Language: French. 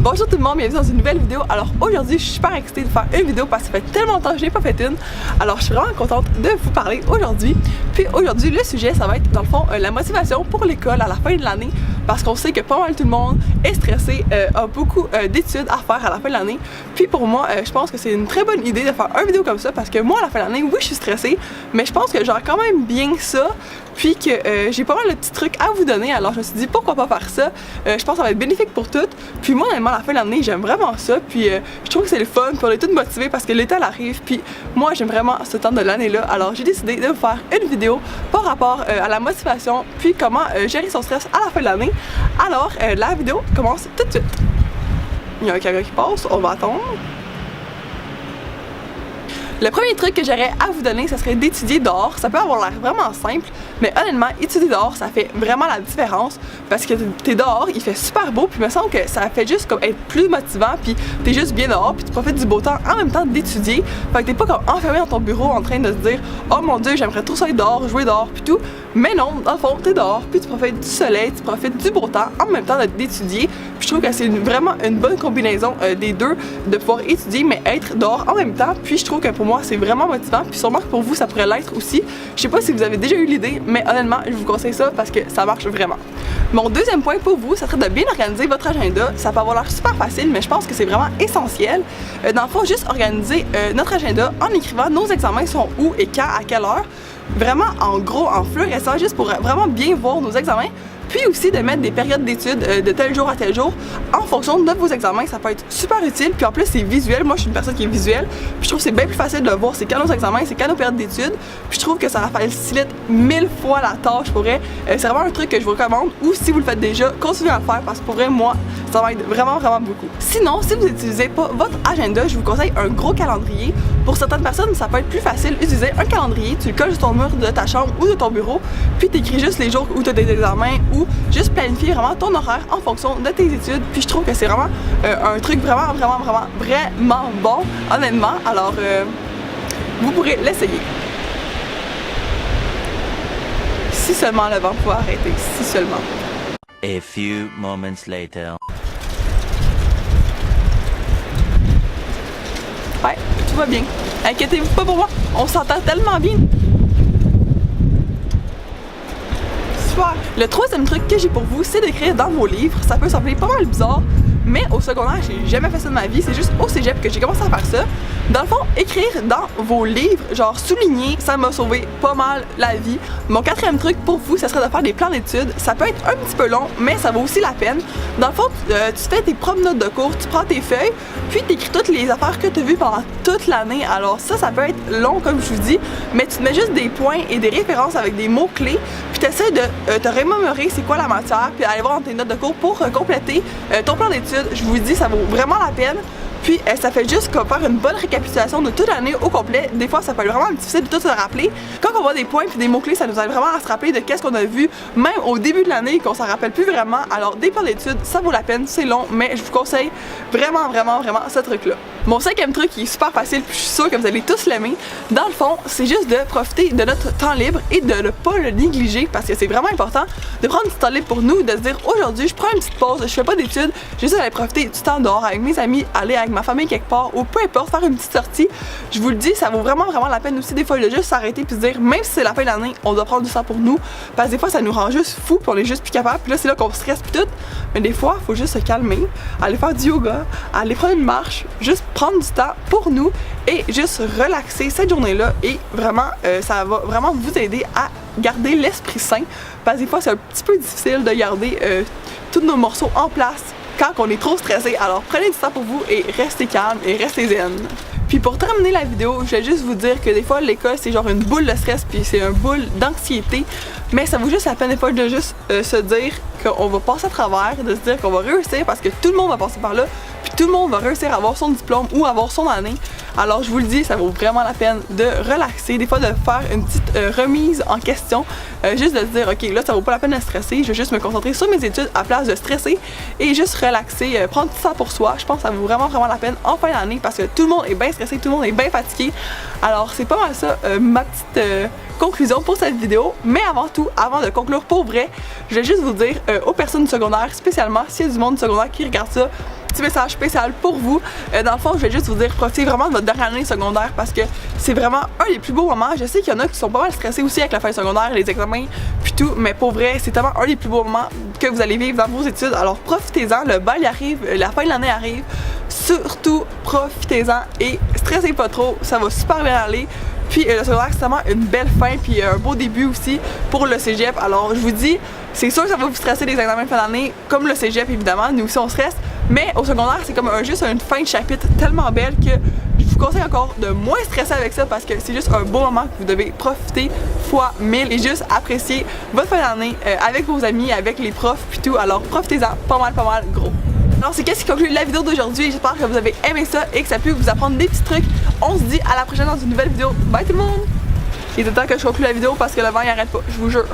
Bonjour tout le monde, bienvenue dans une nouvelle vidéo. Alors aujourd'hui je suis super excitée de faire une vidéo parce que ça fait tellement longtemps que je n'ai pas fait une. Alors je suis vraiment contente de vous parler aujourd'hui. Puis aujourd'hui le sujet ça va être dans le fond la motivation pour l'école à la fin de l'année. Parce qu'on sait que pas mal tout le monde est stressé, a beaucoup d'études à faire à la fin de l'année. Puis pour moi je pense que c'est une très bonne idée de faire une vidéo comme ça. Parce que moi à la fin de l'année, oui je suis stressée, mais je pense que j'aurai quand même bien ça. Puis que j'ai pas mal de petits trucs à vous donner, alors je me suis dit pourquoi pas faire ça. Je pense que ça va être bénéfique pour toutes. Puis moi honnêtement à la fin de l'année j'aime vraiment ça. Puis je trouve que c'est le fun, puis on est toutes motivées parce que l'été arrive. Puis moi j'aime vraiment ce temps de l'année là. Alors j'ai décidé de vous faire une vidéo par rapport à la motivation, puis comment gérer son stress à la fin de l'année. Alors la vidéo commence tout de suite. Il y a un camion qui passe, on va attendre. Le premier truc que j'aurais à vous donner, ça serait d'étudier dehors. Ça peut avoir l'air vraiment simple, mais honnêtement, étudier dehors, ça fait vraiment la différence parce que t'es dehors, il fait super beau, puis il me semble que ça fait juste comme être plus motivant, puis t'es juste bien dehors, puis tu profites du beau temps en même temps d'étudier. Fait que t'es pas comme enfermé dans ton bureau en train de se dire « Oh mon Dieu, j'aimerais trop ça être dehors, jouer dehors, puis tout ». Mais non, dans le fond, t'es dehors, puis tu profites du soleil, tu profites du beau temps en même temps d'étudier. Puis je trouve que c'est vraiment une bonne combinaison des deux, de pouvoir étudier mais être dehors en même temps. Puis je trouve que pour moi c'est vraiment motivant, puis sûrement que pour vous ça pourrait l'être aussi. Je sais pas si vous avez déjà eu l'idée, mais honnêtement je vous conseille ça parce que ça marche vraiment. Mon deuxième point pour vous, ça serait de bien organiser votre agenda. Ça peut avoir l'air super facile, mais je pense que c'est vraiment essentiel. Dans le fond, juste organiser notre agenda en écrivant nos examens sont où et quand, à quelle heure. Vraiment en gros, en fluorescent, juste pour vraiment bien voir nos examens. Puis aussi de mettre des périodes d'études de tel jour à tel jour en fonction de vos examens, ça peut être super utile. Puis en plus c'est visuel, moi je suis une personne qui est visuelle, puis je trouve que c'est bien plus facile de voir c'est quand nos examens, c'est quand nos périodes d'études. Puis je trouve que ça facilite 1000 fois la tâche pour vrai. C'est vraiment un truc que je vous recommande, ou si vous le faites déjà, continuez à le faire parce que pour vrai moi ça va être vraiment beaucoup. Sinon, si vous n'utilisez pas votre agenda, je vous conseille un gros calendrier. Pour certaines personnes ça peut être plus facile d'utiliser un calendrier, tu le colles sur ton mur de ta chambre ou de ton bureau, puis tu écris juste les jours où tu as des examens, ou juste planifier vraiment ton horaire en fonction de tes études. Puis je trouve que c'est vraiment un truc vraiment bon, honnêtement. Alors vous pourrez l'essayer. Si seulement le vent pouvait arrêter, si seulement. A few moments later. Ouais, tout va bien. Inquiétez-vous pas pour moi, on s'entend tellement bien. Le troisième truc que j'ai pour vous, c'est d'écrire dans vos livres. Ça peut sembler pas mal bizarre, mais au secondaire, j'ai jamais fait ça de ma vie. C'est juste au cégep que j'ai commencé à faire ça. Dans le fond, écrire dans vos livres, genre souligner, ça m'a sauvé pas mal la vie. Mon quatrième truc pour vous, ça serait de faire des plans d'études. Ça peut être un petit peu long, mais ça vaut aussi la peine. Dans le fond, tu fais tes propres notes de cours, tu prends tes feuilles, puis tu écris toutes les affaires que tu as vues pendant toute l'année. Alors ça peut être long comme je vous dis, mais tu te mets juste des points et des références avec des mots-clés, puis tu essaies de te remémorer c'est quoi la matière, puis aller voir dans tes notes de cours pour compléter ton plan d'études. Je vous dis, ça vaut vraiment la peine. Puis ça fait juste faire une bonne récapitulation de toute l'année au complet. Des fois ça peut être vraiment difficile de tout se rappeler. Quand on voit des points puis des mots-clés, ça nous aide vraiment à se rappeler de qu'est-ce qu'on a vu, même au début de l'année qu'on s'en rappelle plus vraiment. Alors des plans d'études, ça vaut la peine, c'est long, mais je vous conseille vraiment ce truc-là. Mon cinquième truc qui est super facile, puis je suis sûre que vous allez tous l'aimer, dans le fond, c'est juste de profiter de notre temps libre et de ne pas le négliger parce que c'est vraiment important de prendre du temps libre pour nous, de se dire aujourd'hui je prends une petite pause, je fais pas d'études, je juste aller profiter du temps dehors avec mes amis, aller avec ma famille quelque part, ou peu importe, faire une petite sortie. Je vous le dis, ça vaut vraiment la peine aussi des fois de juste s'arrêter puis se dire, même si c'est la fin de l'année, on doit prendre du temps pour nous, parce que des fois ça nous rend juste fou puis on est juste plus capable, puis là c'est là qu'on stresse puis tout, mais des fois faut juste se calmer, aller faire du yoga, aller prendre une marche, juste prendre du temps pour nous et juste relaxer cette journée-là, et vraiment ça va vraiment vous aider à garder l'esprit sain, parce que des fois c'est un petit peu difficile de garder tous nos morceaux en place quand on est trop stressé. Alors prenez du temps pour vous et restez calme et restez zen. Puis pour terminer la vidéo, je vais juste vous dire que des fois l'école c'est genre une boule de stress, puis c'est une boule d'anxiété, mais ça vaut juste la peine des fois de juste se dire qu'on va passer à travers, de se dire qu'on va réussir parce que tout le monde va passer par là, puis tout le monde va réussir à avoir son diplôme ou avoir son année. Alors je vous le dis, ça vaut vraiment la peine de relaxer, des fois de faire une petite remise en question, juste de se dire ok là ça vaut pas la peine de stresser, je vais juste me concentrer sur mes études à place de stresser et juste relaxer, prendre tout ça pour soi. Je pense que ça vaut vraiment la peine en fin d'année parce que tout le monde est bien stressé, tout le monde est bien fatigué. Alors c'est pas mal ça ma petite conclusion pour cette vidéo. Mais avant tout, avant de conclure pour vrai, je vais juste vous dire aux personnes du secondaire, spécialement s'il y a du monde du secondaire qui regarde ça, petit message spécial pour vous. Dans le fond, je vais juste vous dire, profitez vraiment de votre dernière année secondaire parce que c'est vraiment un des plus beaux moments. Je sais qu'il y en a qui sont pas mal stressés aussi avec la fin secondaire, les examens, puis tout, mais pour vrai, c'est tellement un des plus beaux moments que vous allez vivre dans vos études. Alors profitez-en, le bal arrive, la fin de l'année arrive. Surtout, profitez-en et stressez pas trop, ça va super bien aller. Puis le secondaire, c'est vraiment une belle fin, puis un beau début aussi pour le cégep. Alors je vous dis, c'est sûr que ça va vous stresser les examens de fin d'année, comme le cégep évidemment, nous aussi on stresse. Mais au secondaire, c'est comme juste une fin de chapitre tellement belle que je vous conseille encore de moins stresser avec ça parce que c'est juste un beau moment que vous devez profiter fois 1000 et juste apprécier votre fin d'année avec vos amis, avec les profs puis tout. Alors profitez-en pas mal gros. Alors c'est qu'est-ce qui conclut la vidéo d'aujourd'hui. J'espère que vous avez aimé ça et que ça a pu vous apprendre des petits trucs. On se dit à la prochaine dans une nouvelle vidéo. Bye tout le monde! Il est temps que je conclue la vidéo parce que le vent il arrête pas, je vous jure.